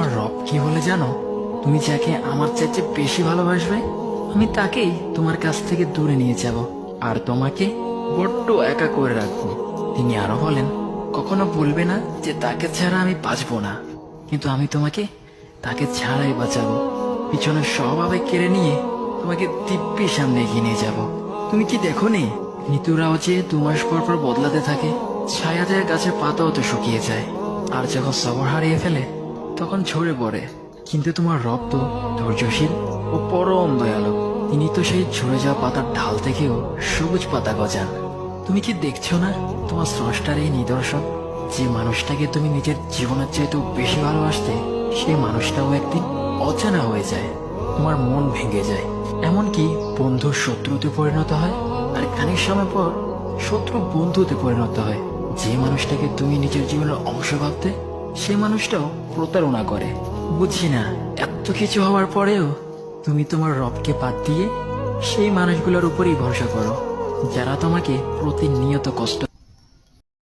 তোমার রব কি বলে জানো? তুমি যাকে আমার চাইতে বেশি ভালোবাসবে, আমি তাকেই তোমার কাছ থেকে দূরে নিয়ে যাব আর তোমাকে বড্ড একা করে রাখবো। তিনি আরো বলেন, কখনো বলবে না যে তাকে ছাড়া আমি বাঁচবো না, কিন্তু আমি তোমাকে তাকে ছাড়াই বাঁচাবো। পিছনে সব আবেগ কেড়ে নিয়ে তোমাকে দিব্যি সামনে এগিয়ে নিয়ে যাব। তুমি কি দেখো নি, ঋতুরাও যে 2 মাস পর পর বদলাতে থাকে, ছায়া দেয় গাছের পাতাও তো শুকিয়ে যায়, আর যখন সবর হারিয়ে ফেলে তখন ঝরে পড়ে। কিন্তু তোমার রব তো ধৈর্যশীল ও পরম দয়ালু। তিনি তো সেই ঝরে যাওয়া পাতার ঢাল থেকেও সবুজ পাতা গজান। তুমি কি দেখছো না তোমার স্রষ্টার এই নিদর্শন? যে মানুষটাকে তুমি নিজের জীবনের চাইতেও বেশি ভালোবাসতে, সেই মানুষটাও একদিন অচেনা হয়ে যায়, তোমার মন ভেঙে যায়, এমনকি বন্ধু শত্রুতে পরিণত হয়, আর খানিক সময় পর শত্রু বন্ধুতে পরিণত হয়। যে মানুষটাকে তুমি নিজের জীবনের অংশ ভাবতে, সেই মানুষটাও প্রতারণা করে। বুঝি না, এত কিছু হওয়ার পরেও তুমি তোমার রবকে বাদ দিয়ে সেই মানুষগুলোর উপরই ভরসা করো, যারা তোমাকে প্রতিনিয়ত কষ্ট